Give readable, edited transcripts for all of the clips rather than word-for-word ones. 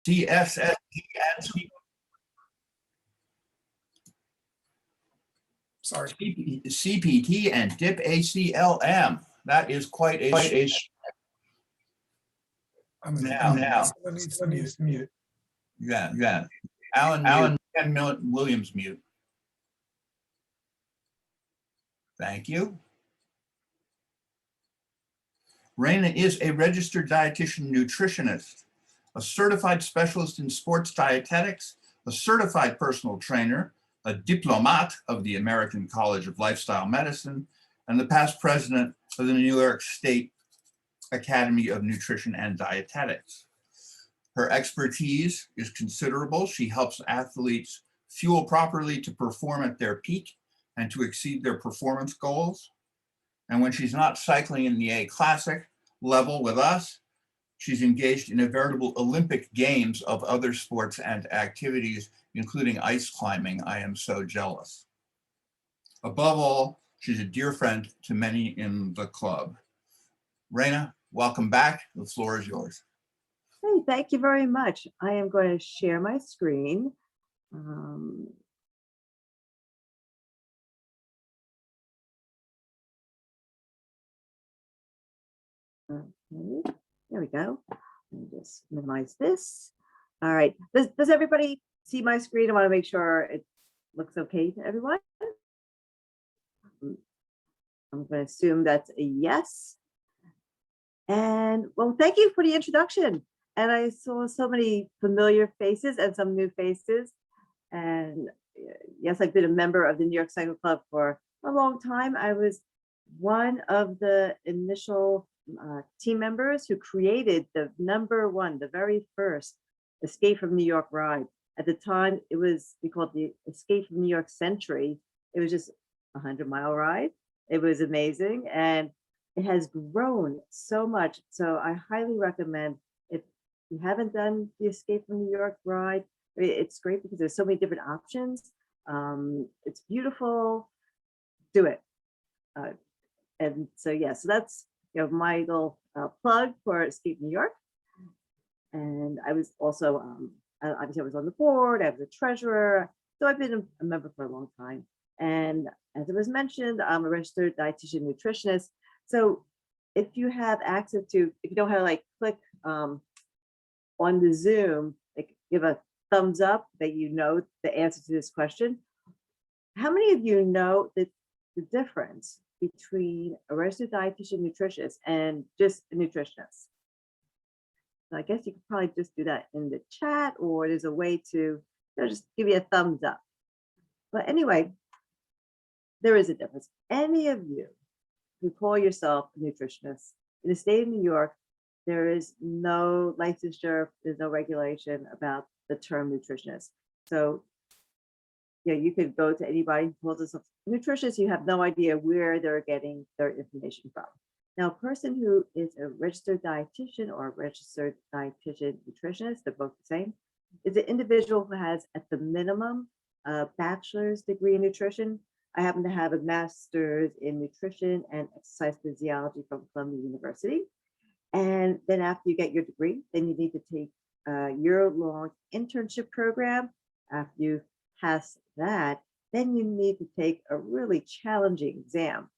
CSST and Sorry. CPT and DIP ACLM. That is quite a now. Someone needs to mute. Yeah. Alan Williams mute. Thank you. Raina is a registered dietitian nutritionist, a certified specialist in sports dietetics, a certified personal trainer, a diplomate of the American College of Lifestyle Medicine, and the past president of the New York State Academy of Nutrition and Dietetics. Her expertise is considerable. She helps athletes fuel properly to perform at their peak and to exceed their performance goals. And when she's not cycling in the A Classic level with us, she's engaged in a veritable Olympic games of other sports and activities, including ice climbing. I am so jealous. Above all, she's a dear friend to many in the club. Raina, welcome back. The floor is yours. Hey, thank you very much. I am going to share my screen. Okay, there we go. Let me just minimize this. All right, does everybody see my screen? I want to make sure it looks okay to everyone. I'm going to assume that's a yes. And well, thank you for the introduction. And I saw so many familiar faces and some new faces. And yes, I've been a member of the New York Cycle Club for a long time. I was one of the initial team members who created the #1, the very first Escape from New York ride. At the time, we called the Escape from New York Century. It was just a 100-mile ride. It was amazing. And it has grown so much. So I highly recommend, if you haven't done the Escape from New York ride, it's great because there's so many different options. It's beautiful. Do it. And so, yeah, so that's my little plug for Escape New York. And I was also, obviously I was on the board, I was a treasurer. So I've been a member for a long time. And as it was mentioned, I'm a registered dietitian nutritionist. So if you have access to, if you know how to like click on the Zoom, like give a thumbs up that you know the answer to this question. How many of you know that the difference between a registered dietitian nutritionist and just a nutritionist? So I guess you could probably just do that in the chat, or there's a way to just give you a thumbs up. But anyway, there is a difference. Any of you who call yourself a nutritionist in the state of New York, there is no licensure, there's no regulation about the term nutritionist. So yeah, you could go to anybody who calls themselves a nutritionist, you have no idea where they're getting their information from. Now, a person who is a registered dietitian or a registered dietitian nutritionist, they're both the same, is an individual who has at the minimum a bachelor's degree in nutrition. I happen to have a master's in nutrition and exercise physiology from Columbia University. And then after you get your degree, then you need to take a year-long internship program. After you pass that, then you need to take a really challenging exam.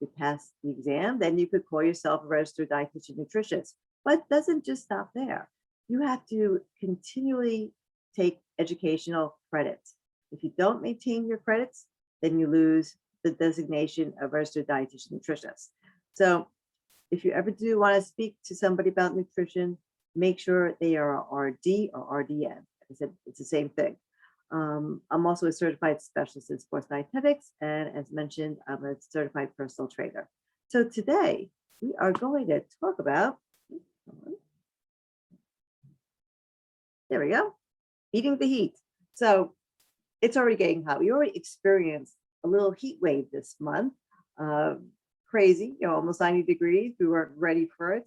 If you pass the exam, then you could call yourself a registered dietitian nutritionist. But it doesn't just stop there. You have to continually take educational credits. If you don't maintain your credits, then you lose the designation of registered dietitian nutritionist. So if you ever do want to speak to somebody about nutrition, make sure they are RD or RDN. Like I said, it's the same thing. I'm also a certified specialist in sports dietetics, and as mentioned, I'm a certified personal trainer. So today we are going to talk about, there we go, beating the heat. So it's already getting hot. We already experienced a little heat wave this month. Crazy, almost 90 degrees. We weren't ready for it.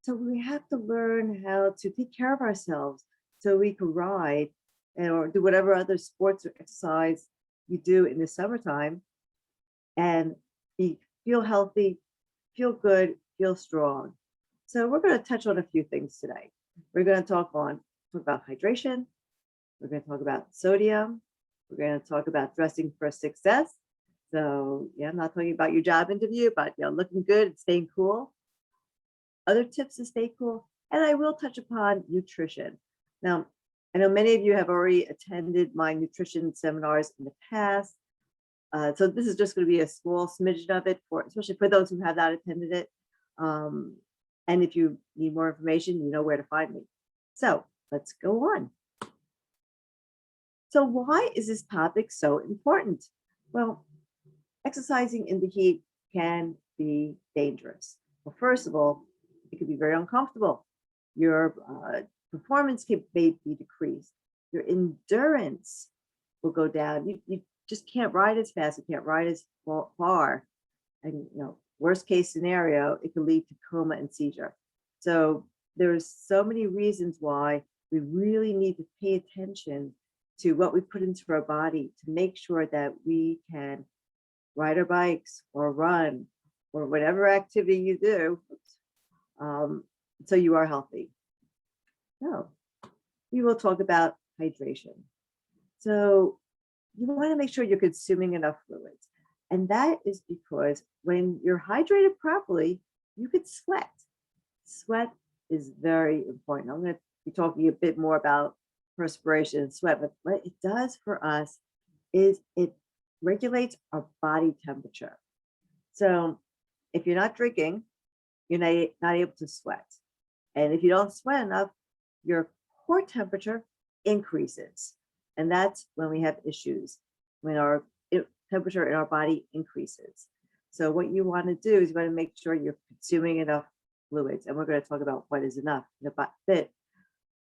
So we have to learn how to take care of ourselves so we can ride or do whatever other sports or exercise you do in the summertime and feel healthy, feel good, feel strong. So we're going to touch on a few things today. We're going to talk on talk about hydration. We're going to talk about sodium. We're going to talk about dressing for success. So yeah, I'm not talking about your job interview, but looking good and staying cool. Other tips to stay cool. And I will touch upon nutrition. Now, I know many of you have already attended my nutrition seminars in the past. So this is just going to be a small smidgen of it, especially for those who have not attended it. And if you need more information, you know where to find me. So let's go on. So why is this topic so important? Well, exercising in the heat can be dangerous. Well, first of all, it can be very uncomfortable. Your performance may be decreased. Your endurance will go down. You just can't ride as fast. You can't ride as far. And worst case scenario, it can lead to coma and seizure. So there's so many reasons why we really need to pay attention to what we put into our body to make sure that we can ride our bikes or run or whatever activity you do, so you are healthy. So we will talk about hydration. So you want to make sure you're consuming enough fluids. And that is because when you're hydrated properly, you could sweat. Sweat is very important. I'm going to be talking a bit more about perspiration and sweat, but what it does for us is it regulates our body temperature. So if you're not drinking, you're not able to sweat. And if you don't sweat enough, your core temperature increases. And that's when we have issues, when our temperature in our body increases. So what you want to do is you want to make sure you're consuming enough fluids. And we're going to talk about what is enough in a bit.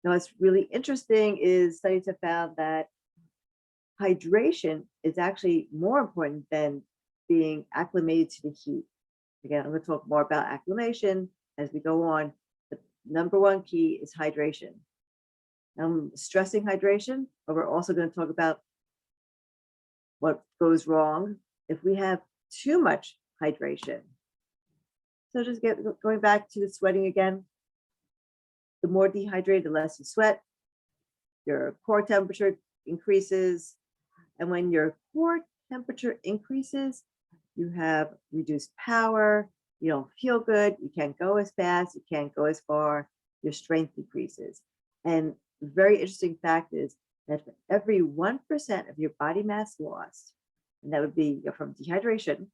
Now, what's really interesting is studies have found that hydration is actually more important than being acclimated to the heat. Again, I'm going to talk more about acclimation as we go on. The number one key is hydration. I'm stressing hydration, but we're also going to talk about what goes wrong if we have too much hydration. So just going back to the sweating again. The more dehydrated, the less you sweat. Your core temperature increases. And when your core temperature increases, you have reduced power. You don't feel good. You can't go as fast. You can't go as far. Your strength decreases. And the very interesting fact is that for every 1% of your body mass lost, and that would be from dehydration,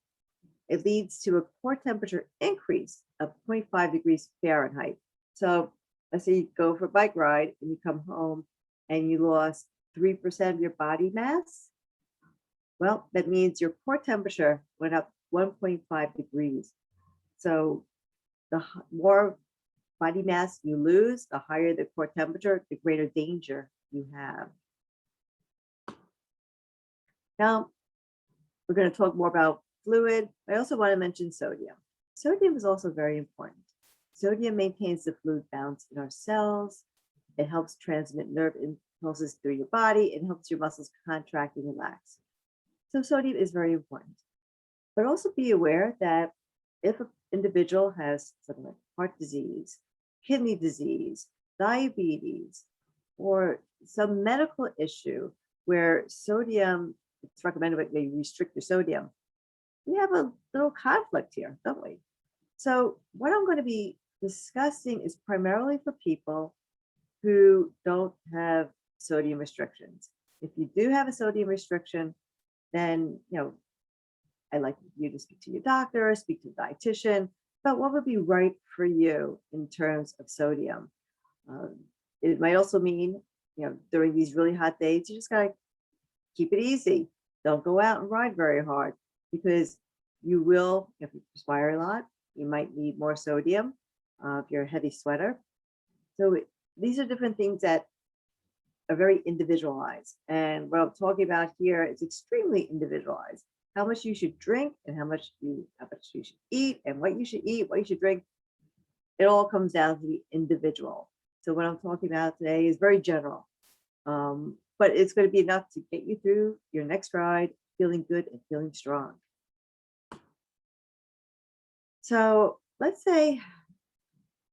it leads to a core temperature increase of 0.5 degrees Fahrenheit. So let's say you go for a bike ride and you come home and you lost 3% of your body mass. Well, that means your core temperature went up 1.5 degrees. So the more body mass you lose, the higher the core temperature, the greater danger you have. Now, we're going to talk more about fluid. I also want to mention sodium. Sodium is also very important. Sodium maintains the fluid balance in our cells. It helps transmit nerve impulses through your body. It helps your muscles contract and relax. So sodium is very important. But also be aware that if an individual has something like heart disease, kidney disease, diabetes, or some medical issue where sodium, it's recommended that they restrict your sodium, we have a little conflict here, don't we? So what I'm going to be discussing is primarily for people who don't have sodium restrictions. If you do have a sodium restriction, then I'd like you to speak to your doctor, speak to a dietitian about what would be right for you in terms of sodium. It might also mean, during these really hot days, you just gotta keep it easy. Don't go out and ride very hard because you will, if you perspire a lot, you might need more sodium if you're a heavy sweater. So these are different things that are very individualized. And what I'm talking about here is extremely individualized. How much you should drink and how much you should eat and what you should eat, what you should drink. It all comes down to the individual. So what I'm talking about today is very general, but it's going to be enough to get you through your next ride, feeling good and feeling strong. So let's say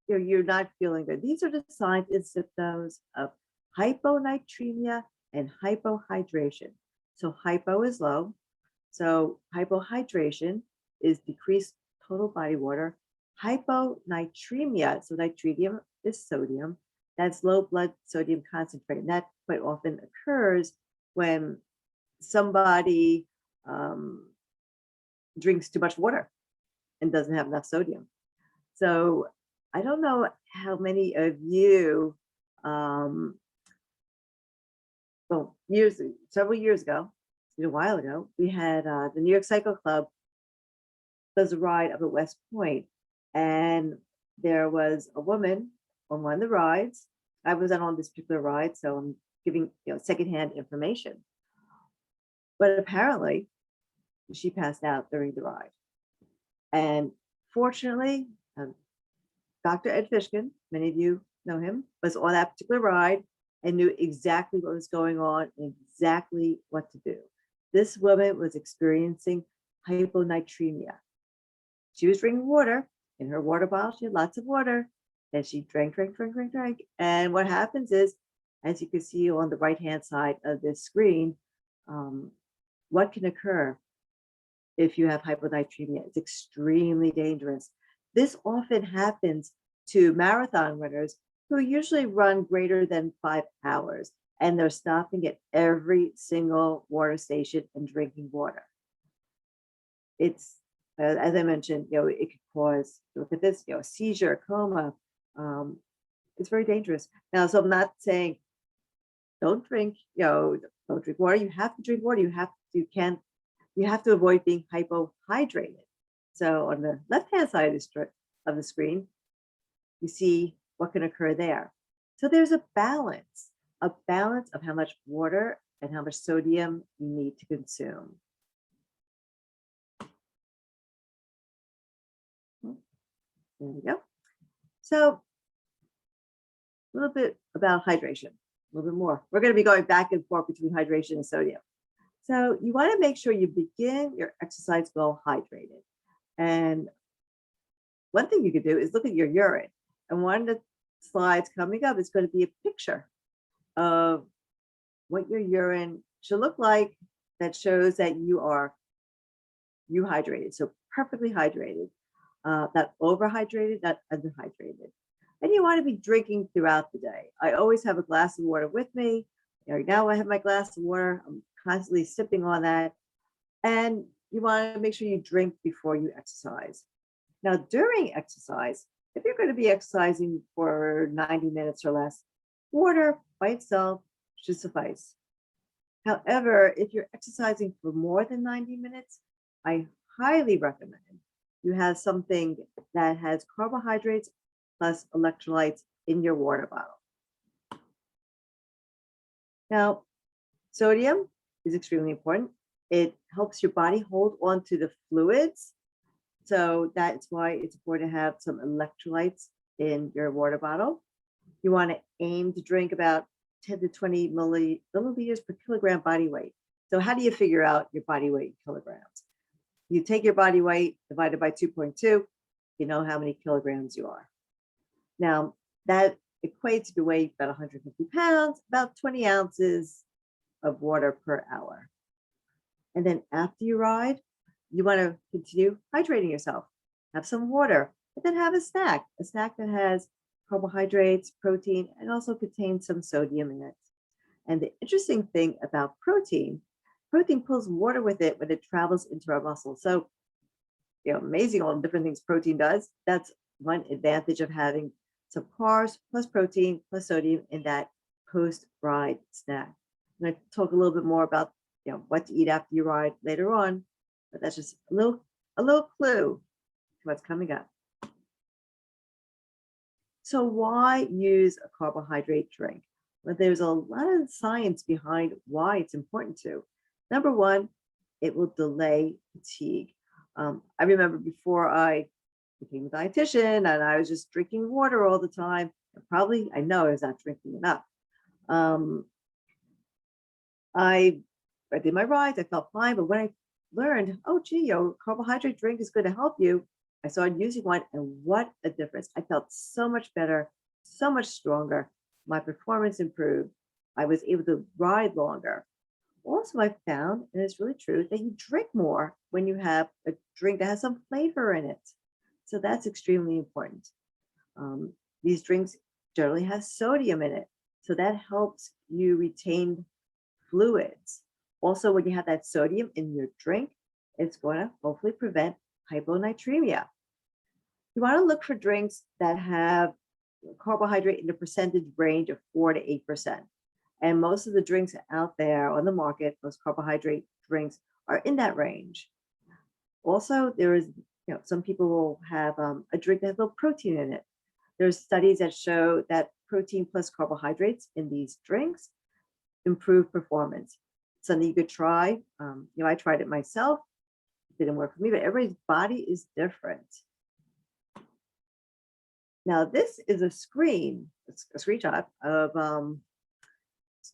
you're not feeling good. These are the signs and symptoms of hyponatremia and hypohydration. So hypo is low. So hypohydration is decreased total body water. Hyponatremia, so natremia is sodium. That's low blood sodium concentrate. And that quite often occurs when somebody drinks too much water and doesn't have enough sodium. So I don't know how many of you, several years ago, a while ago, we had the New York Cycle Club does a ride up at West Point, and there was a woman on one of the rides. I wasn't on this particular ride, so I'm giving secondhand information. But apparently, she passed out during the ride, and fortunately, Dr. Ed Fishkin, many of you know him, was on that particular ride and knew exactly what was going on and exactly what to do. This woman was experiencing hyponatremia. She was drinking water in her water bottle. She had lots of water, and she drank. And what happens is, as you can see on the right-hand side of this screen, what can occur if you have hyponatremia? It's extremely dangerous. This often happens to marathon runners who usually run greater than 5 hours, and they're stopping at every single water station and drinking water. It's, as I mentioned, it could cause, look at this, a seizure, coma. It's very dangerous. Now, so I'm not saying don't drink, don't drink water. You have to drink water. You have to avoid being hypohydrated. So on the left-hand side of the screen, you see what can occur there. So there's a balance of how much water and how much sodium you need to consume. There we go. So a little bit about hydration, a little bit more. We're going to be going back and forth between hydration and sodium. So you want to make sure you begin your exercise well hydrated. And one thing you could do is look at your urine. And one of the slides coming up is going to be a picture of what your urine should look like that shows that you are hydrated. So perfectly hydrated, not overhydrated, not underhydrated. And you want to be drinking throughout the day. I always have a glass of water with me. Now I have my glass of water. I'm constantly sipping on that. And you want to make sure you drink before you exercise. Now, during exercise, if you're going to be exercising for 90 minutes or less, water by itself should suffice. However, if you're exercising for more than 90 minutes, I highly recommend you have something that has carbohydrates plus electrolytes in your water bottle. Now, sodium is extremely important. It helps your body hold on to the fluids. So that's why it's important to have some electrolytes in your water bottle. You want to aim to drink about 10 to 20 milliliters per kilogram body weight. So how do you figure out your body weight in kilograms? You take your body weight divided by 2.2, you know how many kilograms you are. Now, that equates to weight about 150 pounds, about 20 ounces of water per hour. And then after you ride, you want to continue hydrating yourself. Have some water, but then have a snack that has carbohydrates, protein, and also contains some sodium in it. And the interesting thing about protein pulls water with it when it travels into our muscles. So, amazing all the different things protein does. That's one advantage of having some carbs plus protein plus sodium in that post-ride snack. I'm going to talk a little bit more about what to eat after you ride later on, but that's just a little clue to what's coming up. So why use a carbohydrate drink? Well, there's a lot of science behind why it's important to. Number one, it will delay fatigue. I remember before I became a dietitian and I was just drinking water all the time. I know I was not drinking enough. I did my rides, I felt fine, but when I learned, carbohydrate drink is going to help you, I started using one, and what a difference. I felt so much better, so much stronger. My performance improved. I was able to ride longer. Also, I found, and it's really true, that you drink more when you have a drink that has some flavor in it. So that's extremely important. These drinks generally have sodium in it, so that helps you retain fluids. Also, when you have that sodium in your drink, it's going to hopefully prevent hyponatremia. You want to look for drinks that have carbohydrate in the percentage range of 4 to 8%. And most of the drinks out there on the market, those carbohydrate drinks, are in that range. Also, there is, some people will have a drink that has a little protein in it. There's studies that show that protein plus carbohydrates in these drinks improve performance. Something you could try. I tried it myself. It didn't work for me, but everybody's body is different. Now, this is a screenshot of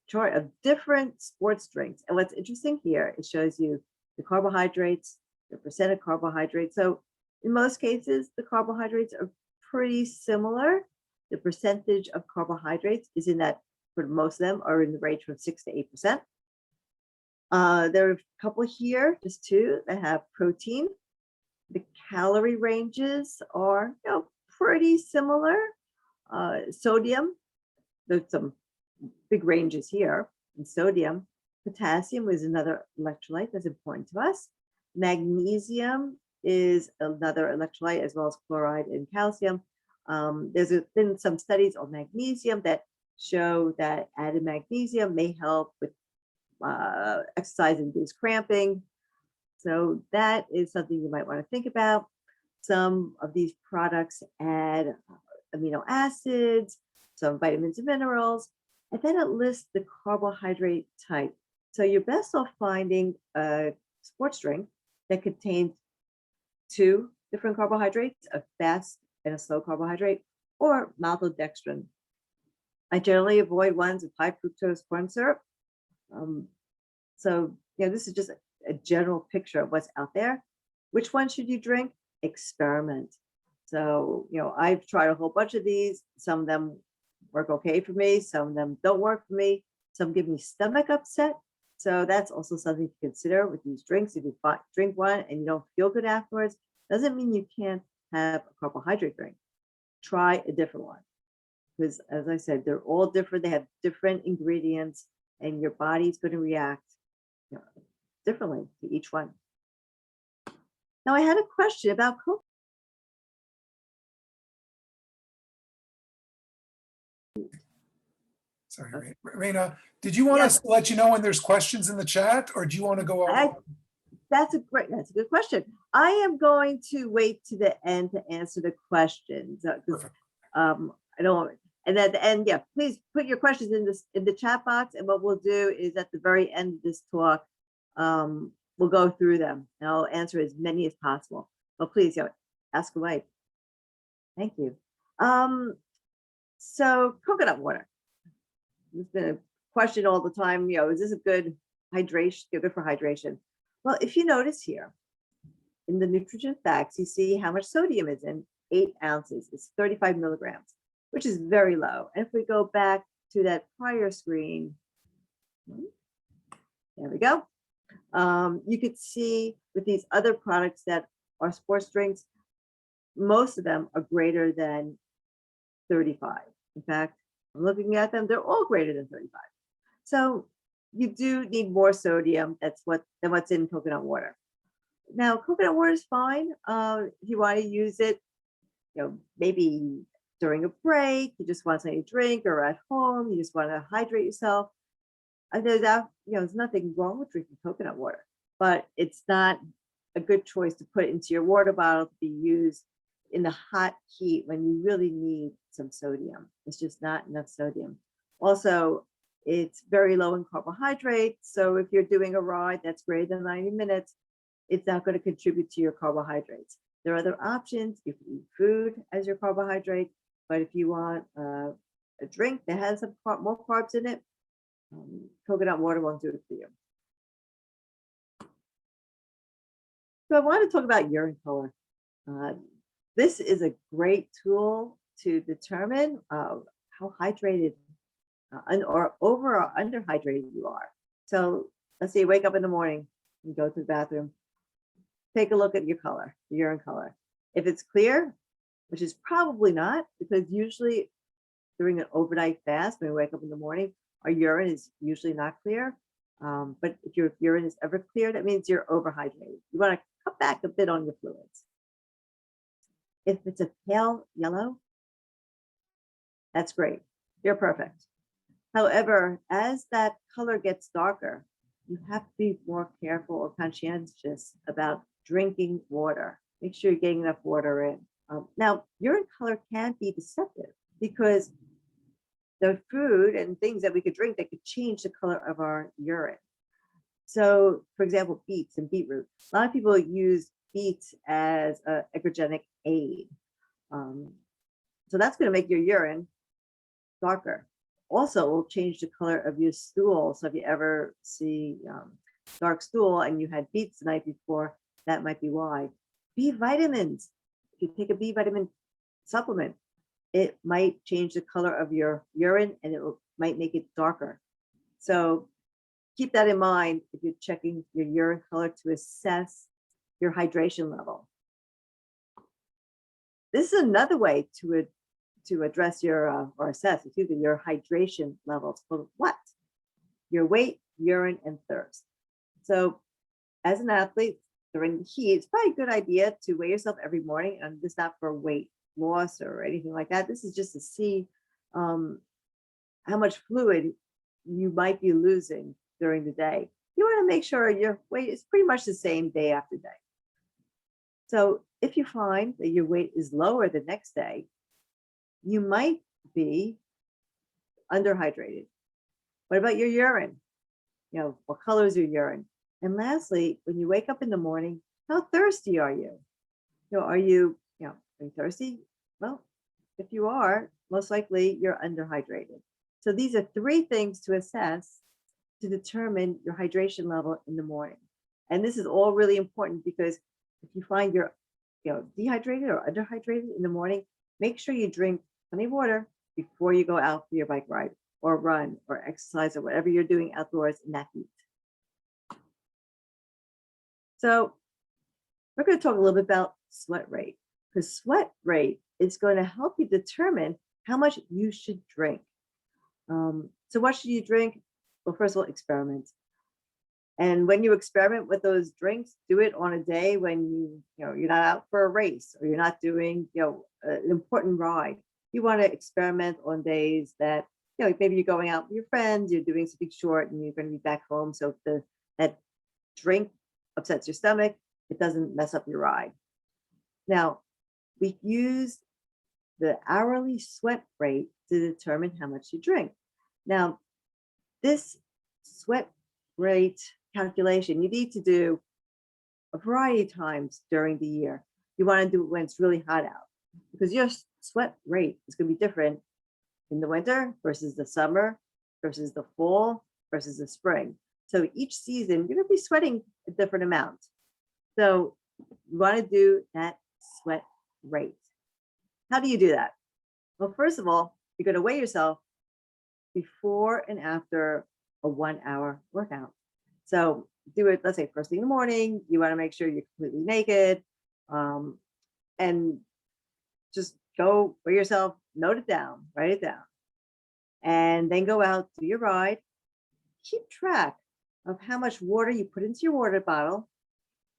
chart of different sports drinks. And what's interesting here, it shows you the carbohydrates, the percent of carbohydrates. So in most cases, the carbohydrates are pretty similar. The percentage of carbohydrates is in that, for most of them, are in the range from 6 to 8%. There are a couple here, just two, that have protein. The calorie ranges are, pretty similar. Sodium, there's some big ranges here in sodium. Potassium is another electrolyte that's important to us. Magnesium is another electrolyte, as well as chloride and calcium. There's been some studies on magnesium that show that added magnesium may help with exercise-induced cramping. So that is something you might want to think about. Some of these products add amino acids, some vitamins and minerals, and then it lists the carbohydrate type. So you're best off finding a sports drink that contains 2 different carbohydrates, a fast and a slow carbohydrate, or maltodextrin. I generally avoid ones with high fructose corn syrup. So this is just a general picture of what's out there. Which one should you drink? Experiment. So, I've tried a whole bunch of these. Some of them work okay for me. Some of them don't work for me. Some give me stomach upset. So that's also something to consider with these drinks. If you drink one and you don't feel good afterwards, doesn't mean you can't have a carbohydrate drink. Try a different one. Because as I said, they're all different. They have different ingredients, and your body's going to react differently to each one. Now, I had a question about coconut. Sorry, Raina, did you want us to let you know when there's questions in the chat, or do you want to go over? That's a good question. I am going to wait to the end to answer the questions. I don't, and at the end, please put your questions in the chat box. And what we'll do is at the very end of this talk, we'll go through them and I'll answer as many as possible. But please, ask away. Thank you. So coconut water. There's been a question all the time, is this a good hydration, good for hydration? Well, if you notice here in the nutrition facts, you see how much sodium is in 8 ounces. It's 35 milligrams, which is very low. And if we go back to that prior screen, there we go. You could see with these other products that are sports drinks, most of them are greater than 35. In fact, I'm looking at them, they're all greater than 35. So you do need more sodium than what's in coconut water. Now, coconut water is fine if you want to use it, maybe during a break, you just want something to drink, or at home, you just want to hydrate yourself. There's nothing wrong with drinking coconut water, but it's not a good choice to put it into your water bottle to be used in the hot heat when you really need some sodium. It's just not enough sodium. Also, it's very low in carbohydrates. So if you're doing a ride that's greater than 90 minutes, it's not going to contribute to your carbohydrates. There are other options. You can eat food as your carbohydrate, but if you want a drink that has some more carbs in it, coconut water won't do it for you. So I want to talk about urine color. This is a great tool to determine how hydrated or over or underhydrated you are. So let's say you wake up in the morning, you go to the bathroom, take a look at your color, your urine color. If it's clear, which is probably not, because usually during an overnight fast, when we wake up in the morning, our urine is usually not clear. But if your urine is ever clear, that means you're overhydrated. You want to cut back a bit on your fluids. If it's a pale yellow, that's great. You're perfect. However, as that color gets darker, you have to be more careful or conscientious about drinking water. Make sure you're getting enough water in. Now, urine color can be deceptive because the food and things that we could drink that could change the color of our urine. So, for example, beets and beetroot. A lot of people use beets as an ecogenic aid. So that's going to make your urine darker. Also, it will change the color of your stool. So if you ever see dark stool and you had beets the night before, that might be why. B vitamins. If you take a B vitamin supplement, it might change the color of your urine and might make it darker. So keep that in mind if you're checking your urine color to assess your hydration level. This is another way to address your or assess, your hydration levels for what? Your weight, urine, and thirst. So as an athlete during the heat, it's probably a good idea to weigh yourself every morning, and this is not for weight loss or anything like that. This is just to see how much fluid you might be losing during the day. You want to make sure your weight is pretty much the same day after day. So if you find that your weight is lower the next day, you might be underhydrated. What about your urine? What color is your urine? And lastly, when you wake up in the morning, how thirsty are you? Are you thirsty? Well, if you are, most likely you're underhydrated. So these are 3 things to assess to determine your hydration level in the morning. And this is all really important because if you find you're dehydrated or underhydrated in the morning, make sure you drink plenty of water before you go out for your bike ride or run or exercise or whatever you're doing outdoors in that heat. So we're going to talk a little bit about sweat rate, because sweat rate is going to help you determine how much you should drink. So what should you drink? Well, first of all, experiment. And when you experiment with those drinks, do it on a day when you're not out for a race or you're not doing an important ride. You want to experiment on days that maybe you're going out with your friends, you're doing something short, and you're going to be back home. So if that drink upsets your stomach, it doesn't mess up your ride. Now, we use the hourly sweat rate to determine how much you drink. Now, this sweat rate calculation you need to do a variety of times during the year. You want to do it when it's really hot out, because your sweat rate is going to be different in the winter versus the summer versus the fall versus the spring. So each season you're going to be sweating a different amount. So you want to do that sweat rate. How do you do that? Well, first of all, you're going to weigh yourself before and after a 1-hour workout. So do it, let's say first thing in the morning. You want to make sure you're completely naked, and just go weigh yourself, note it down, write it down, and then go out, do your ride. Keep track of how much water you put into your water bottle,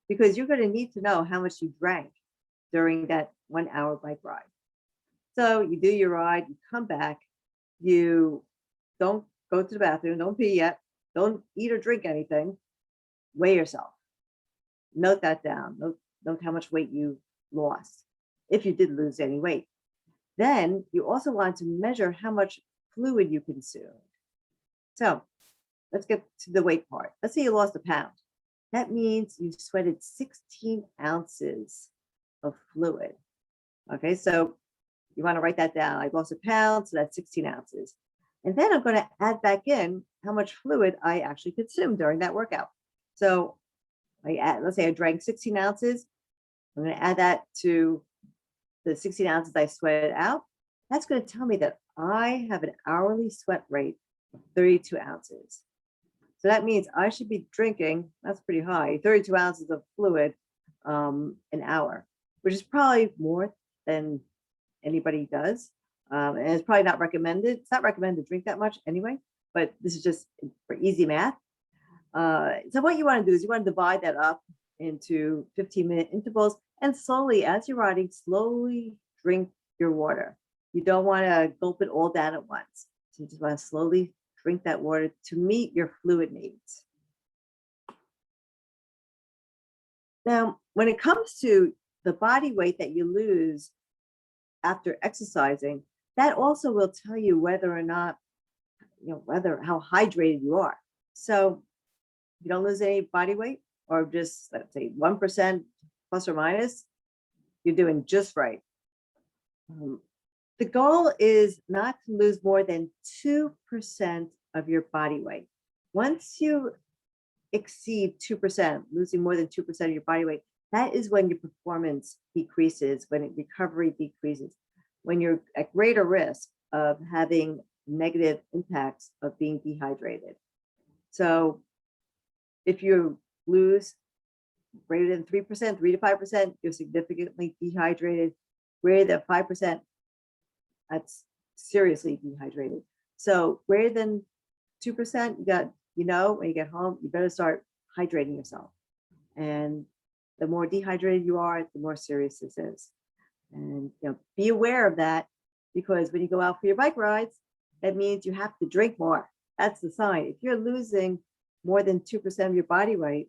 because you're going to need to know how much you drank during that 1-hour bike ride. So you do your ride, you come back, you don't go to the bathroom, don't pee yet, don't eat or drink anything, weigh yourself. Note that down. Note how much weight you lost, if you did lose any weight. Then you also want to measure how much fluid you consumed. So let's get to the weight part. Let's say you lost 1 pound. That means you sweated 16 ounces of fluid. Okay, so you want to write that down. I lost 1 pound, so that's 16 ounces. And then I'm going to add back in how much fluid I actually consumed during that workout. So let's say I drank 16 ounces. I'm going to add that to the 16 ounces I sweated out. That's going to tell me that I have an hourly sweat rate 32 ounces. So that means I should be drinking, that's pretty high, 32 ounces of fluid an hour, which is probably more than anybody does. And it's probably not recommended. It's not recommended to drink that much anyway, but this is just for easy math. So what you want to do is you want to divide that up into 15-minute intervals and slowly, as you're riding, slowly drink your water. You don't want to gulp it all down at once. So you just want to slowly drink that water to meet your fluid needs. Now, when it comes to the body weight that you lose after exercising, that also will tell you whether or not, how hydrated you are. So if you don't lose any body weight, or just let's say 1% plus or minus, you're doing just right. The goal is not to lose more than 2% of your body weight. Once you exceed 2%, losing more than 2% of your body weight, that is when your performance decreases, when recovery decreases, when you're at greater risk of having negative impacts of being dehydrated. So if you lose greater than 3%, 3 to 5%, you're significantly dehydrated. Greater than 5%, that's seriously dehydrated. So greater than 2%, you got, when you get home, you better start hydrating yourself. And the more dehydrated you are, the more serious this is. And be aware of that, because when you go out for your bike rides, that means you have to drink more. That's the sign. If you're losing more than 2% of your body weight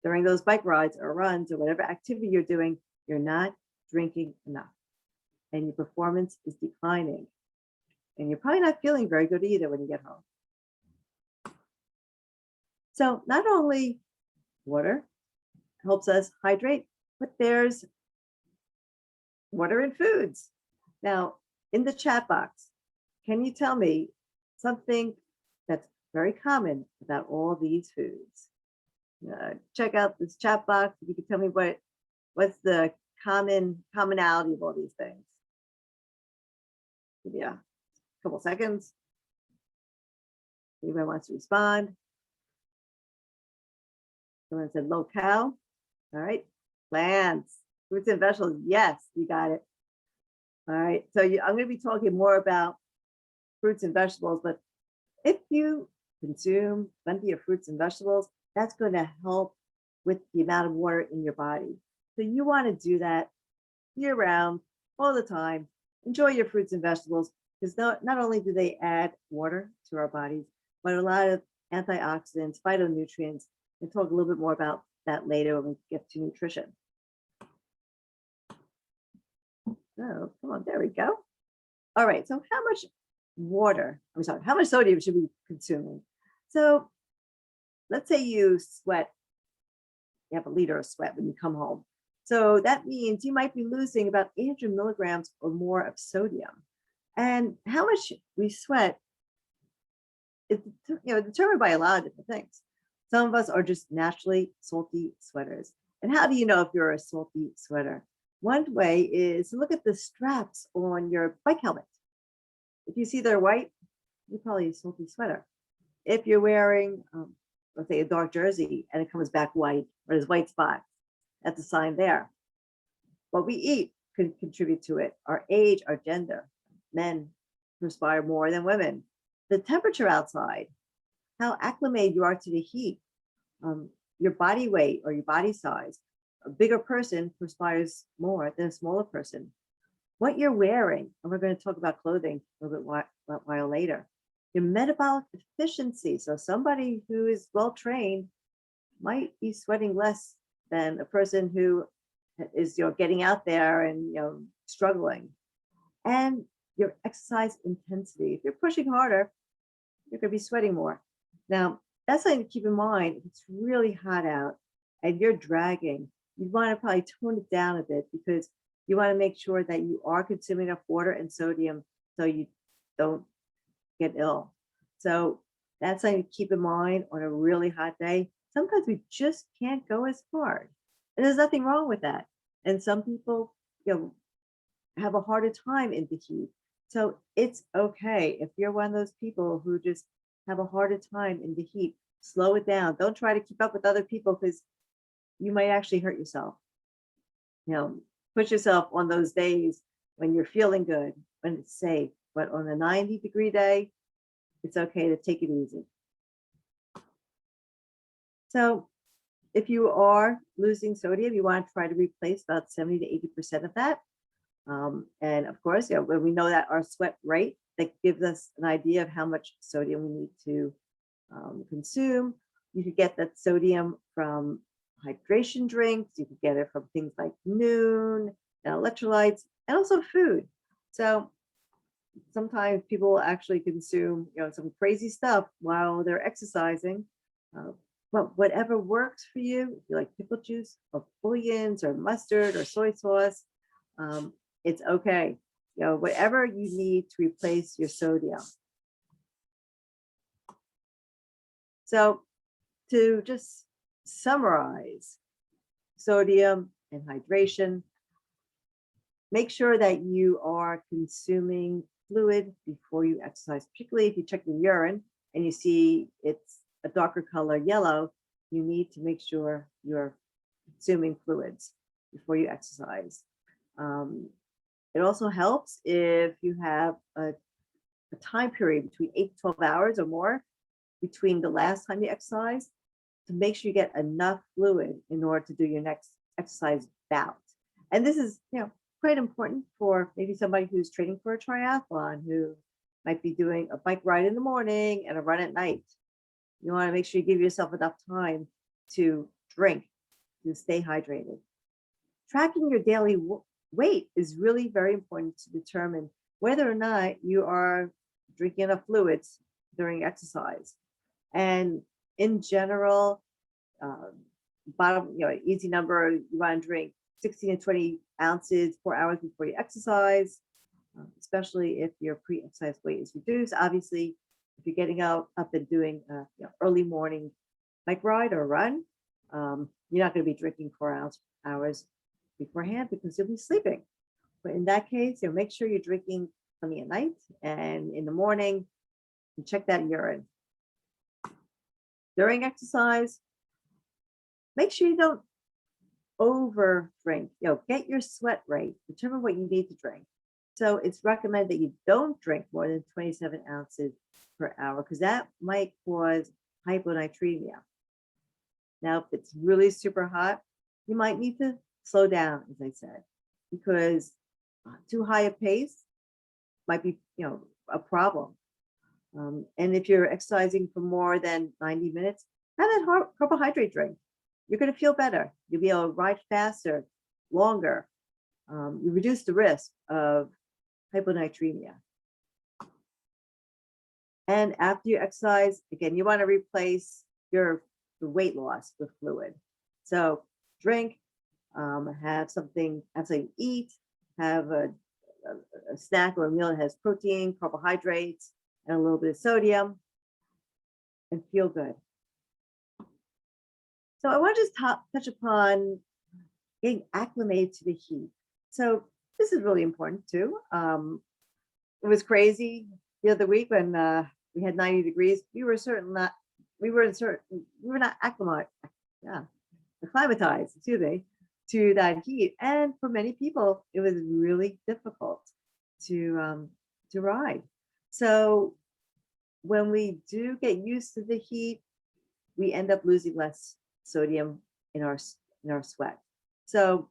during those bike rides or runs or whatever activity you're doing, you're not drinking enough. And your performance is declining. And you're probably not feeling very good either when you get home. So not only water helps us hydrate, but there's water in foods. Now, in the chat box, can you tell me something that's very common about all these foods? Check out this chat box. If you can tell me what's the commonality of all these things. Give you a couple seconds. Anybody wants to respond? Someone said low-cal. All right. Plants, fruits and vegetables. Yes, you got it. All right. So I'm going to be talking more about fruits and vegetables, but if you consume plenty of fruits and vegetables, that's going to help with the amount of water in your body. So you want to do that year round, all the time. Enjoy your fruits and vegetables, because not only do they add water to our bodies, but a lot of antioxidants, phytonutrients. We'll talk a little bit more about that later when we get to nutrition. Oh, come on, there we go. All right, so how much how much sodium should we be consuming? So let's say you sweat, you have a liter of sweat when you come home. So that means you might be losing about 800 milligrams or more of sodium. And how much we sweat is determined by a lot of different things. Some of us are just naturally salty sweaters. And how do you know if you're a salty sweater? One way is to look at the straps on your bike helmet. If you see they're white, you're probably a salty sweater. If you're wearing, let's say, a dark jersey and it comes back white, or there's white spots, that's a sign there. What we eat can contribute to it. Our age, our gender. Men perspire more than women. The temperature outside, how acclimated you are to the heat, your body weight or your body size. A bigger person perspires more than a smaller person. What you're wearing, and we're going to talk about clothing a little bit while later. Your metabolic efficiency. So somebody who is well trained might be sweating less than a person who is getting out there and struggling. And your exercise intensity. If you're pushing harder, you're going to be sweating more. Now, that's something to keep in mind. If it's really hot out and you're dragging, you want to probably tone it down a bit, because you want to make sure that you are consuming enough water and sodium so you don't get ill. So that's something to keep in mind on a really hot day. Sometimes we just can't go as hard. And there's nothing wrong with that. And some people, have a harder time in the heat. So it's okay if you're one of those people who just have a harder time in the heat. Slow it down. Don't try to keep up with other people because you might actually hurt yourself. Put yourself on those days when you're feeling good, when it's safe. But on a 90-degree day, it's okay to take it easy. So if you are losing sodium, you want to try to replace about 70 to 80% of that. And of course, when we know that our sweat rate, that gives us an idea of how much sodium we need to consume. You could get that sodium from hydration drinks. You could get it from things like Noon and electrolytes, and also food. So sometimes people will actually consume, some crazy stuff while they're exercising. But whatever works for you, if you like pickle juice or bouillons or mustard or soy sauce, it's okay. Whatever you need to replace your sodium. So to just summarize sodium and hydration, make sure that you are consuming fluid before you exercise, particularly if you check your urine and you see it's a darker color yellow, you need to make sure you're consuming fluids before you exercise. It also helps if you have a time period between 8 to 12 hours or more between the last time you exercise to make sure you get enough fluid in order to do your next exercise bout. And this is, quite important for maybe somebody who's training for a triathlon, who might be doing a bike ride in the morning and a run at night. You want to make sure you give yourself enough time to drink, to stay hydrated. Tracking your daily weight is really very important to determine whether or not you are drinking enough fluids during exercise. And in general, easy number, you want to drink 16 to 20 ounces 4 hours before you exercise, especially if your pre-exercise weight is reduced. Obviously, if you're getting up and doing early morning bike ride or run, you're not going to be drinking 4 hours beforehand because you'll be sleeping. But in that case, make sure you're drinking plenty at night, and in the morning, you check that urine. During exercise, make sure you don't over drink. Get your sweat rate, determine what you need to drink. So it's recommended that you don't drink more than 27 ounces per hour because that might cause hyponatremia. Now, if it's really super hot, you might need to slow down, as I said, because too high a pace might be, a problem. And if you're exercising for more than 90 minutes, have that carbohydrate drink. You're going to feel better. You'll be able to ride faster, longer. You reduce the risk of hyponatremia. And after you exercise, again, you want to replace the weight loss with fluid. So drink, have something to eat, have a snack or a meal that has protein, carbohydrates, and a little bit of sodium, and feel good. So I want to just touch upon getting acclimated to the heat. So this is really important too. It was crazy the other week when we had 90 degrees. We were not acclimatized, to that heat. And for many people, it was really difficult to ride. So when we do get used to the heat, we end up losing less sodium in our sweat. So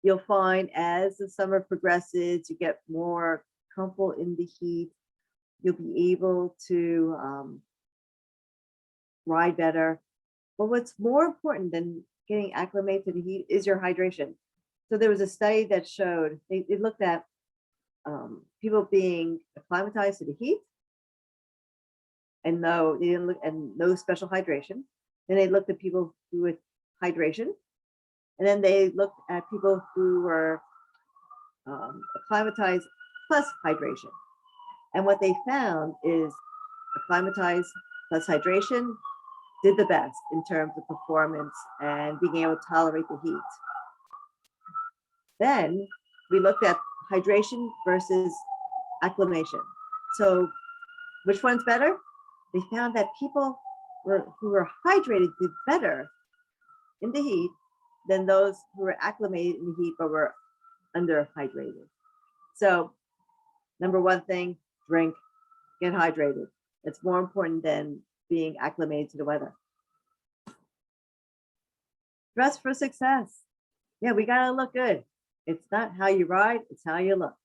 you'll find as the summer progresses, you get more comfortable in the heat. You'll be able to ride better. But what's more important than getting acclimated to the heat is your hydration. So there was a study that showed, they looked at people being acclimatized to the heat, and no special hydration. Then they looked at people who with hydration, and then they looked at people who were acclimatized plus hydration. And what they found is acclimatized plus hydration did the best in terms of performance and being able to tolerate the heat. Then we looked at hydration versus acclimation. So which one's better? They found that people who were hydrated did better in the heat than those who were acclimated in the heat but were underhydrated. So number one thing, drink, get hydrated. It's more important than being acclimated to the weather. Dress for success. Yeah, we gotta look good. It's not how you ride, it's how you look.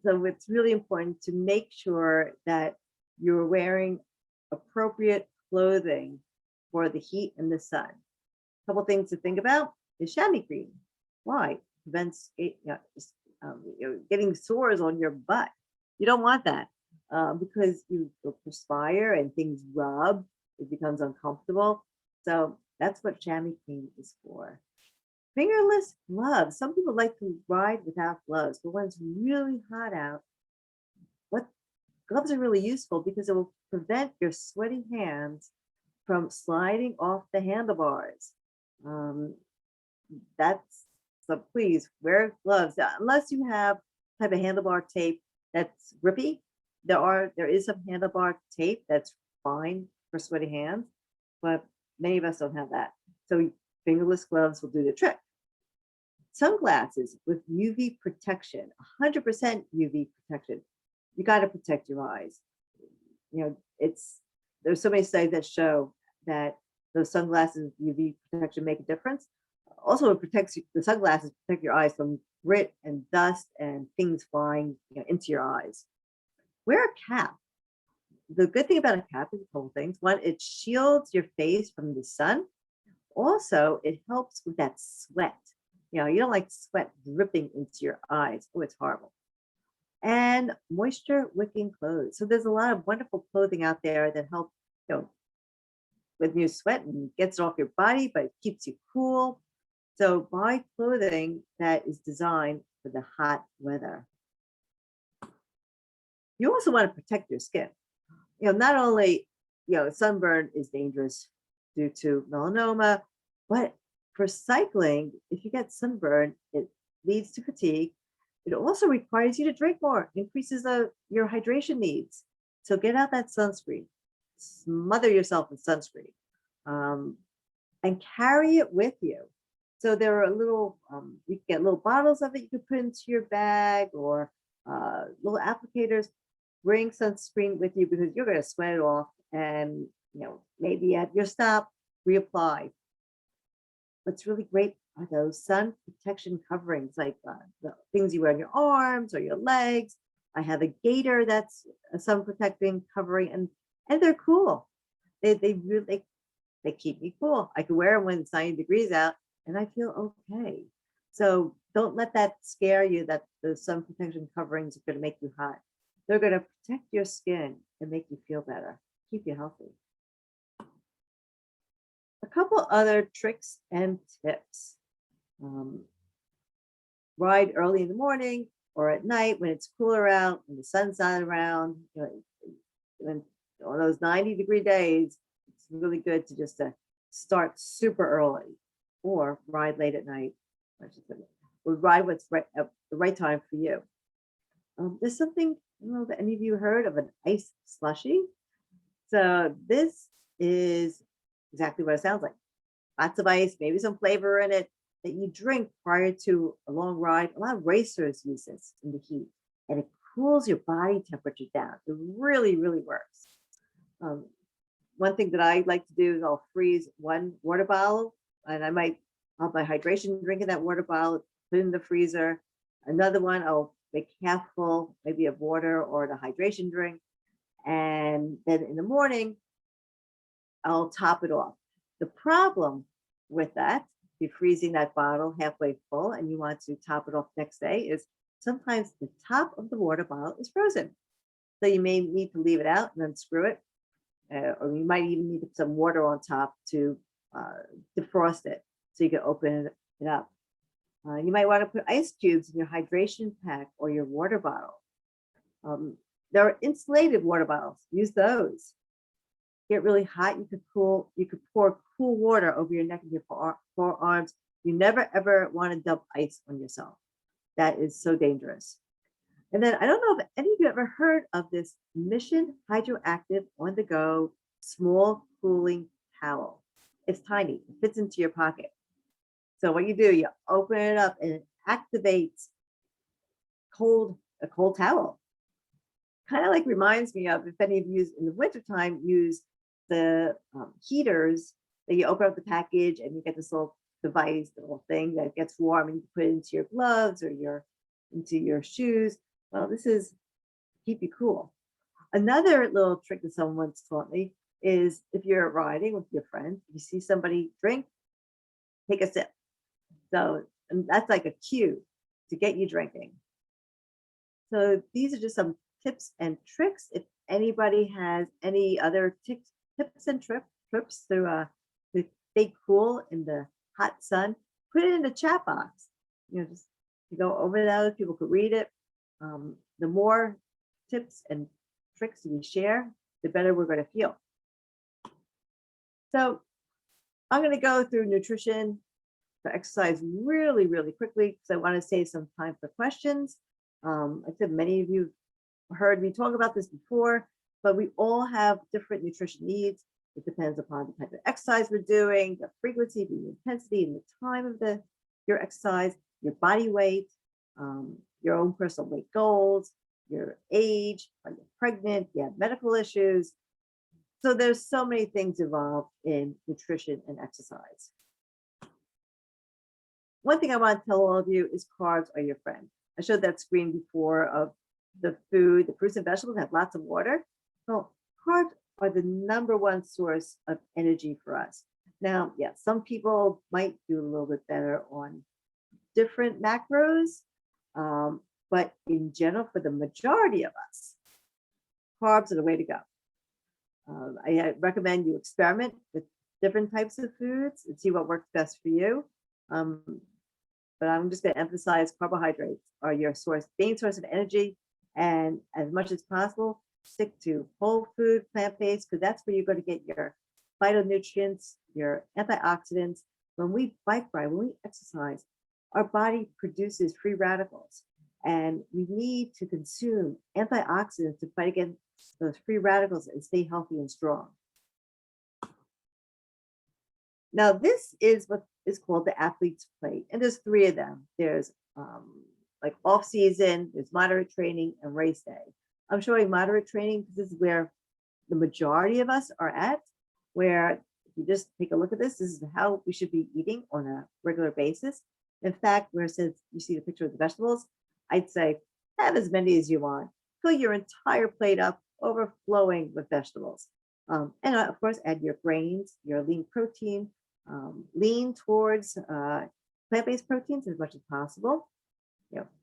So it's really important to make sure that you're wearing appropriate clothing for the heat and the sun. A couple things to think about is chamois green. Why? Prevents getting sores on your butt. You don't want that because you perspire and things rub. It becomes uncomfortable. So that's what chamois cream is for. Fingerless gloves. Some people like to ride without gloves, but when it's really hot out, gloves are really useful because it will prevent your sweaty hands from sliding off the handlebars. So please wear gloves unless you have type of handlebar tape that's grippy. There is some handlebar tape that's fine for sweaty hands, but many of us don't have that. So fingerless gloves will do the trick. Sunglasses with UV protection, 100% UV protection. You got to protect your eyes. There's so many studies that show that those sunglasses with UV protection make a difference. Also, the sunglasses protect your eyes from grit and dust and things flying into your eyes. Wear a cap. The good thing about a cap is a couple things. One, it shields your face from the sun. Also, it helps with that sweat. You don't like sweat dripping into your eyes. Oh, it's horrible. And moisture wicking clothes. So there's a lot of wonderful clothing out there that help, when you sweat and gets it off your body, but it keeps you cool. So buy clothing that is designed for the hot weather. You also want to protect your skin. Not only, sunburn is dangerous due to melanoma, but for cycling, if you get sunburn, it leads to fatigue. It also requires you to drink more, increases your hydration needs. So get out that sunscreen, smother yourself in sunscreen, and carry it with you. So there are you can get little bottles of it you can put into your bag or little applicators. Bring sunscreen with you because you're going to sweat it off and, maybe at your stop, reapply. What's really great are those sun protection coverings, like the things you wear on your arms or your legs. I have a gaiter that's a sun protecting covering, and they're cool. They keep me cool. I can wear them when it's 90 degrees out, and I feel okay. So don't let that scare you that the sun protection coverings are going to make you hot. They're going to protect your skin and make you feel better, keep you healthy. A couple other tricks and tips. Ride early in the morning or at night when it's cooler out, when the sun's not around. When on those 90-degree days, it's really good to just start super early or ride late at night. Or ride what's right at the right time for you. There's something, I don't know if any of you heard of an ice slushy. So this is exactly what it sounds like. Lots of ice, maybe some flavor in it that you drink prior to a long ride. A lot of racers use this in the heat, and it cools your body temperature down. It really, really works. One thing that I like to do is I'll freeze one water bottle, and I might have my hydration drink in that water bottle, put it in the freezer. Another one, I'll make half full, maybe of water or the hydration drink. And then in the morning, I'll top it off. The problem with that, if you're freezing that bottle halfway full and you want to top it off next day, is sometimes the top of the water bottle is frozen. So you may need to leave it out and unscrew it. Or you might even need some water on top to defrost it so you can open it up. You might want to put ice cubes in your hydration pack or your water bottle. There are insulated water bottles. Use those. Get really hot, you could pour cool water over your neck and your forearms. You never ever want to dump ice on yourself. That is so dangerous. And then I don't know if any of you ever heard of this Mission Hydroactive on the go small cooling towel. It's tiny, it fits into your pocket. So what you do, you open it up and it activates a cold towel. Kind of like reminds me of, if any of you in the wintertime use the heaters that you open up the package and you get this little device, the little thing that gets warm and you put it into your gloves or into your shoes. Well, this is keep you cool. Another little trick that someone once taught me is if you're riding with your friends, you see somebody drink, take a sip. So and that's like a cue to get you drinking. So these are just some tips and tricks. If anybody has any other tips and trips to stay cool in the hot sun, put it in the chat box. Just to go over that, other people could read it. The more tips and tricks we share, the better we're going to feel. So I'm going to go through nutrition for exercise really, really quickly because I want to save some time for questions. I said many of you heard me talk about this before, but we all have different nutrition needs. It depends upon the type of exercise we're doing, the frequency, the intensity, and the time of your exercise, your body weight, your own personal weight goals, your age, are you pregnant, you have medical issues. So there's so many things involved in nutrition and exercise. One thing I want to tell all of you is carbs are your friend. I showed that screen before of the food, the fruits and vegetables have lots of water. Well, carbs are the #1 source of energy for us. Now, yeah, some people might do a little bit better on different macros, but in general, for the majority of us, carbs are the way to go. I recommend you experiment with different types of foods and see what works best for you. But I'm just going to emphasize carbohydrates are your main source of energy. And as much as possible, stick to whole food, plant-based, because that's where you're going to get your phytonutrients, your antioxidants. When we bike ride, when we exercise, our body produces free radicals. And we need to consume antioxidants to fight against those free radicals and stay healthy and strong. Now, this is what is called the athlete's plate. And there's 3 of them. There's like off season, there's moderate training, and race day. I'm showing moderate training because this is where the majority of us are at, where if you just take a look at this is how we should be eating on a regular basis. In fact, where it says you see the picture of the vegetables, I'd say have as many as you want. Fill your entire plate up, overflowing with vegetables. And of course, add your grains, your lean protein, lean towards plant-based proteins as much as possible.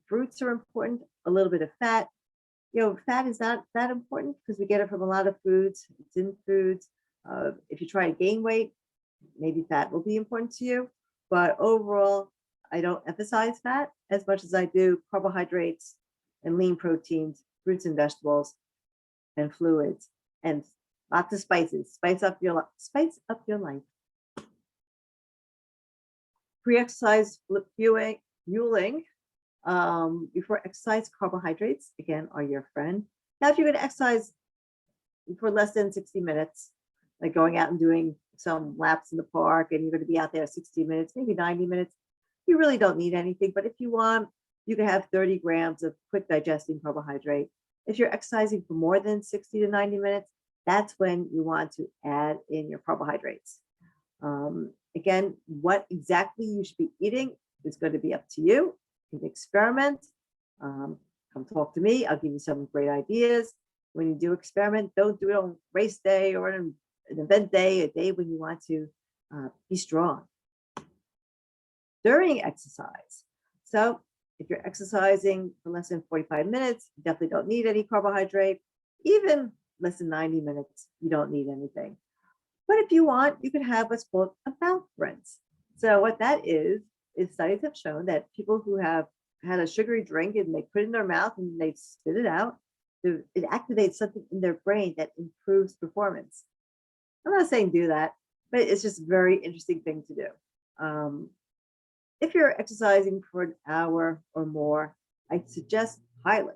Fruits are important, a little bit of fat. Fat is not that important because we get it from a lot of foods. It's in foods. If you try to gain weight, maybe fat will be important to you. But overall, I don't emphasize fat as much as I do carbohydrates and lean proteins, fruits and vegetables, and fluids, and lots of spices. Spice up your life. Pre-exercise fueling. Before exercise, carbohydrates, again, are your friend. Now, if you're going to exercise for less than 60 minutes, like going out and doing some laps in the park, and you're going to be out there 60 minutes, maybe 90 minutes, you really don't need anything. But if you want, you can have 30 grams of quick digesting carbohydrate. If you're exercising for more than 60 to 90 minutes, that's when you want to add in your carbohydrates. Again, what exactly you should be eating is going to be up to you. You can experiment. Come talk to me. I'll give you some great ideas. When you do experiment, don't do it on race day or an event day, a day when you want to be strong. During exercise. So if you're exercising for less than 45 minutes, you definitely don't need any carbohydrate. Even less than 90 minutes, you don't need anything. But if you want, you can have what's called a mouth rinse. So what that is studies have shown that people who have had a sugary drink and they put it in their mouth and they spit it out, it activates something in their brain that improves performance. I'm not saying do that, but it's just a very interesting thing to do. If you're exercising for an hour or more, I suggest highly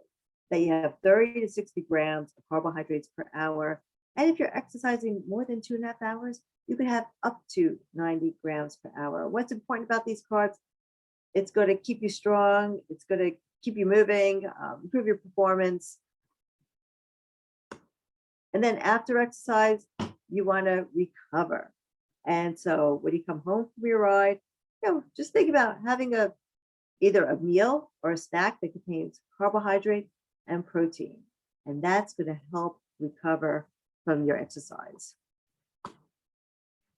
that you have 30 to 60 grams of carbohydrates per hour. And if you're exercising more than 2.5 hours, you can have up to 90 grams per hour. What's important about these carbs? It's going to keep you strong. It's going to keep you moving, improve your performance. And then after exercise, you want to recover. And so when you come home from your ride, just think about having either a meal or a snack that contains carbohydrate and protein. And that's going to help recover from your exercise.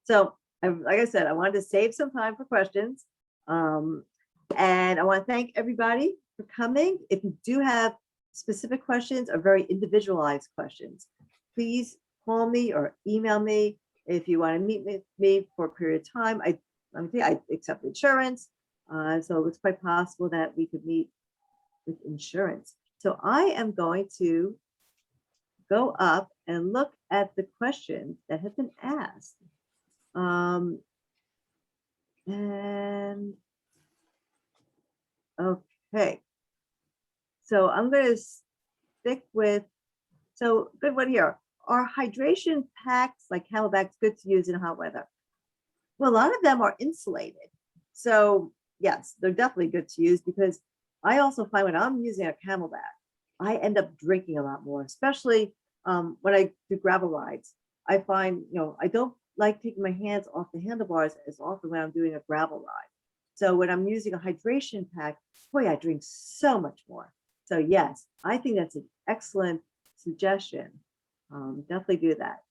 So, like I said, I wanted to save some time for questions. And I want to thank everybody for coming. If you do have specific questions or very individualized questions, please call me or email me. If you want to meet with me for a period of time, I accept insurance. So it's quite possible that we could meet with insurance. So I am going to go up and look at the questions that have been asked. And okay. So I'm going to stick with, so good one here. Are hydration packs like Camelback's good to use in hot weather? Well, a lot of them are insulated. So yes, they're definitely good to use, because I also find when I'm using a Camelback, I end up drinking a lot more, especially when I do gravel rides. I find, I don't like taking my hands off the handlebars as often when I'm doing a gravel ride. So when I'm using a hydration pack, boy, I drink so much more. So yes, I think that's an excellent suggestion. Definitely do that.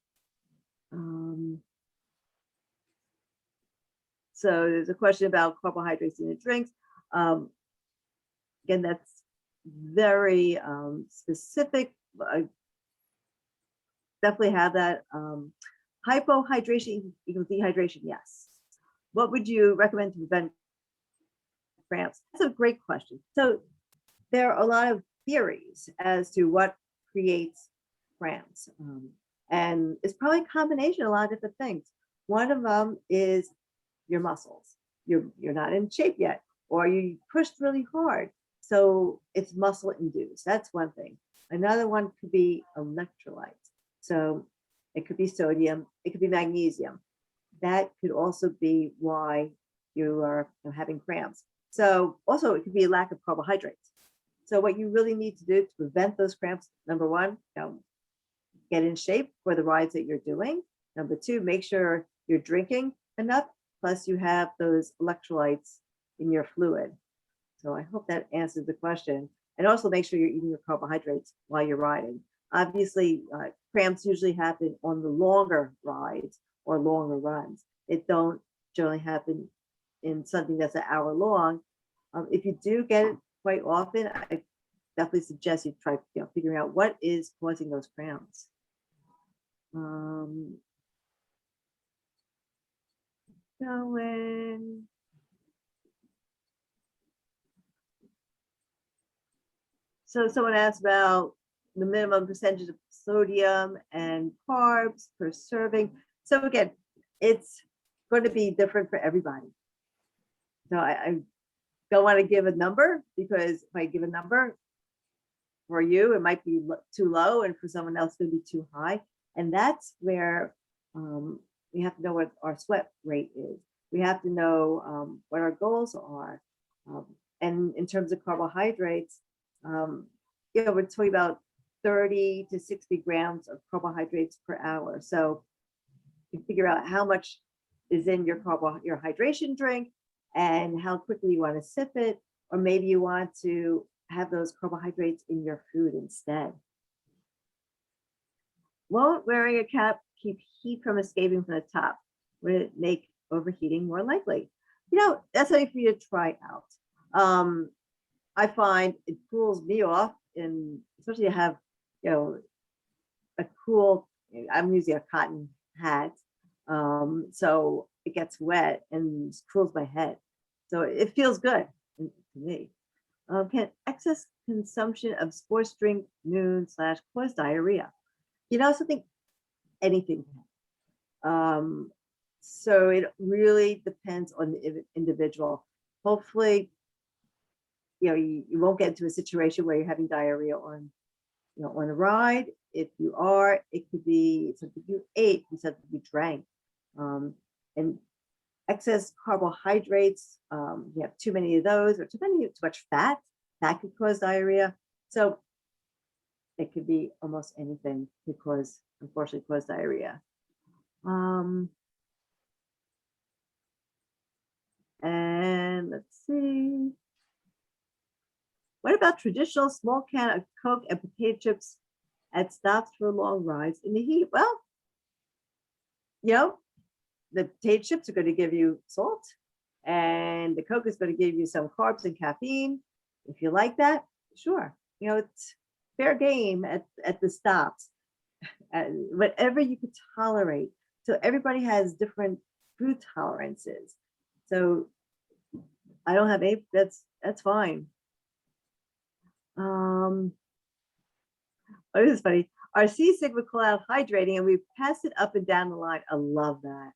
So there's a question about carbohydrates in the drinks. Again, that's very specific. I definitely have that. Hypohydration equals dehydration, yes. What would you recommend to prevent cramps? That's a great question. So there are a lot of theories as to what creates cramps. And it's probably a combination of a lot of different things. One of them is your muscles. You're not in shape yet, or you pushed really hard. So it's muscle induced. That's one thing. Another one could be electrolytes. So it could be sodium, it could be magnesium. That could also be why you are having cramps. So also it could be a lack of carbohydrates. So what you really need to do to prevent those cramps, number one, get in shape for the rides that you're doing. Number two, make sure you're drinking enough, plus you have those electrolytes in your fluid. So I hope that answers the question. And also make sure you're eating your carbohydrates while you're riding. Obviously, cramps usually happen on the longer rides or longer runs. It don't generally happen in something that's an hour long. If you do get it quite often, I definitely suggest you try figuring out what is causing those cramps. Going. So someone asked about the minimum percentage of sodium and carbs per serving. So again, it's going to be different for everybody. So I don't want to give a number, because if I give a number for you, it might be too low, and for someone else, it's going to be too high. And that's where we have to know what our sweat rate is. We have to know what our goals are. And in terms of carbohydrates, we're talking about 30 to 60 grams of carbohydrates per hour. So you figure out how much is in your hydration drink and how quickly you want to sip it, or maybe you want to have those carbohydrates in your food instead. Won't wearing a cap keep heat from escaping from the top? Would it make overheating more likely? That's something for you to try out. I find it cools me off, and especially to have, a cool, I'm using a cotton hat. So it gets wet and cools my head. So it feels good to me. Can excess consumption of sports drink noon / cause diarrhea? Something, anything. So it really depends on the individual. Hopefully you won't get into a situation where you're having diarrhea on, on the ride. If you are, it could be something you ate, it could be something you drank. And excess carbohydrates, you have too many of those, or too much fat, that could cause diarrhea. So it could be almost anything because unfortunately cause diarrhea. And let's see. What about traditional small can of Coke and potato chips at stops for long rides in the heat? Well, the potato chips are going to give you salt, and the Coke is going to give you some carbs and caffeine. If you like that, sure. It's fair game at the stops. Whatever you could tolerate. So everybody has different food tolerances. So I don't have any, that's fine. Oh, this is funny. Our C-Sig would call out hydrating and we pass it up and down the line. I love that.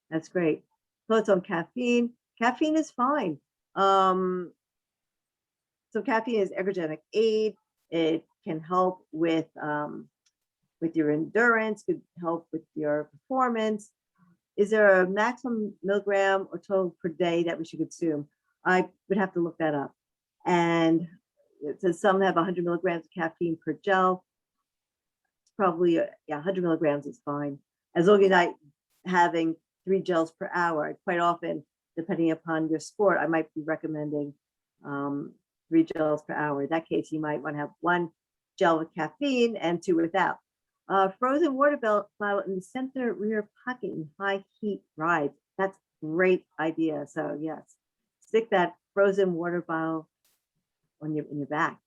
That's great. Thoughts on caffeine? Caffeine is fine. So caffeine is ergogenic aid. It can help with your endurance, could help with your performance. Is there a maximum milligram or total per day that we should consume? I would have to look that up. And it says some have 100 milligrams of caffeine per gel. It's probably, 100 milligrams is fine. As long as you're not having 3 gels per hour. Quite often, depending upon your sport, I might be recommending 3 gels per hour. In that case, you might want to have 1 gel with caffeine and 2 without. Frozen water bottle in the center rear pocket in high heat rides. That's a great idea. So yes, stick that frozen water bottle in your back.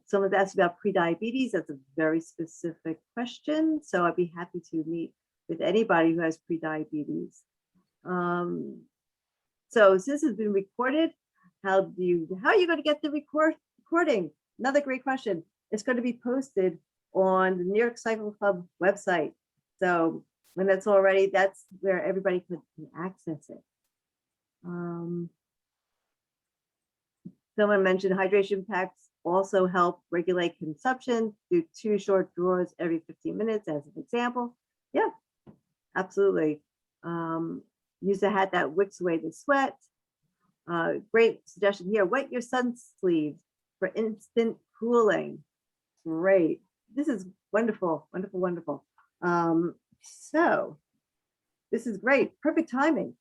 Someone's asked about pre-diabetes. That's a very specific question. So I'd be happy to meet with anybody who has pre-diabetes. So since it's been recorded, how are you going to get the recording? Another great question. It's going to be posted on the New York Cycle Club website. So when that's all ready, that's where everybody can access it. Someone mentioned hydration packs also help regulate consumption. Do 2 short draws every 15 minutes as an example. Yeah, absolutely. Use a hat that wicks away the sweat. Great suggestion here. Wet your sun sleeves for instant cooling. Great. This is wonderful, wonderful, wonderful. So this is great. Perfect timing.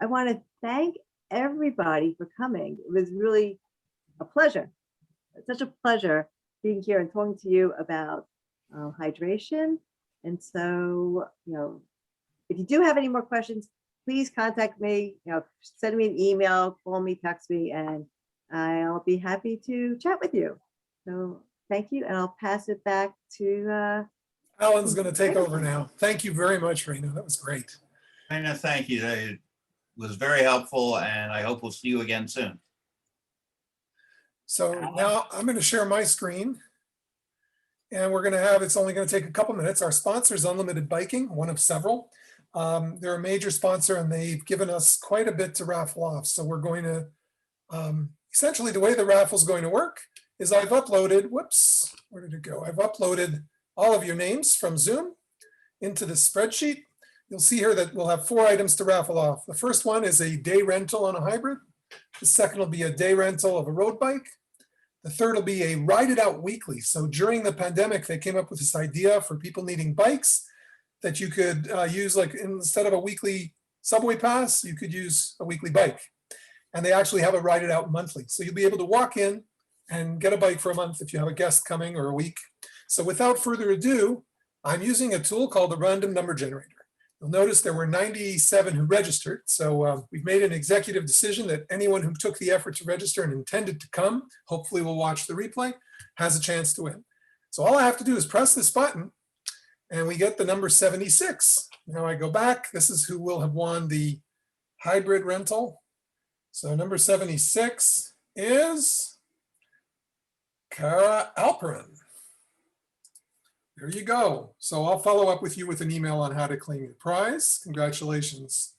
I want to thank everybody for coming. It was really a pleasure. It's such a pleasure being here and talking to you about hydration. And so, if you do have any more questions, please contact me, send me an email, call me, text me, and I'll be happy to chat with you. So thank you. And I'll pass it back to Alan's going to take over now. Thank you very much, Raina. That was great. Raina, thank you. It was very helpful, and I hope we'll see you again soon. So now I'm going to share my screen. And we're going to have, it's only going to take a couple minutes. Our sponsor is Unlimited Biking, one of several. They're a major sponsor and they've given us quite a bit to raffle off. So we're going to, essentially the way the raffle is going to work is I've uploaded, whoops, where did it go? I've uploaded all of your names from Zoom into the spreadsheet. You'll see here that we'll have 4 items to raffle off. The first one is a day rental on a hybrid. The second will be a day rental of a road bike. The third will be a Ride It Out Weekly. So during the pandemic, they came up with this idea for people needing bikes that you could use, like instead of a weekly subway pass, you could use a weekly bike. And they actually have a Ride It Out monthly. So you'll be able to walk in and get a bike for a month if you have a guest coming or a week. So without further ado, I'm using a tool called the random number generator. You'll notice there were 97 who registered. So we've made an executive decision that anyone who took the effort to register and intended to come, hopefully will watch the replay, has a chance to win. So all I have to do is press this button and we get the number 76. Now I go back. This is who will have won the hybrid rental. So number 76 is Cara Alperin. There you go. So I'll follow up with you with an email on how to claim your prize. Congratulations,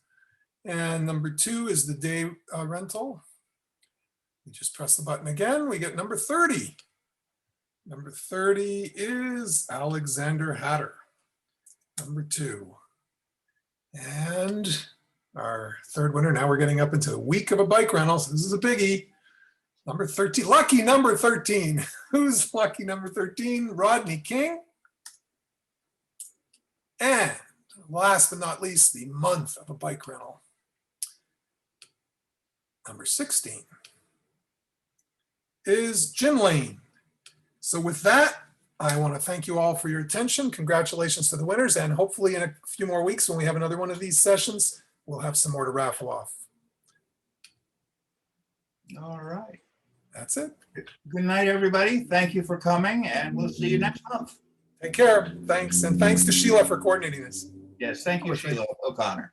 And number 2 is the day rental. We just press the button again, we get number 30. Number 30 is Alexander Hatter, number 2. And our third winner, now we're getting up into the week of a bike rental, so this is a biggie. Number 13, lucky number 13. Who's lucky number 13? Rodney King. And last but not least, the month of a bike rental. Number 16 is Jim Lane. So with that, I want to thank you all for your attention. Congratulations to the winners, and hopefully in a few more weeks when we have another one of these sessions, we'll have some more to raffle off. All right. That's it. Good night, everybody. Thank you for coming, and we'll see you next month. Take care. Thanks. And thanks to Sheila for coordinating this. Yes, thank you, Sheila O'Connor.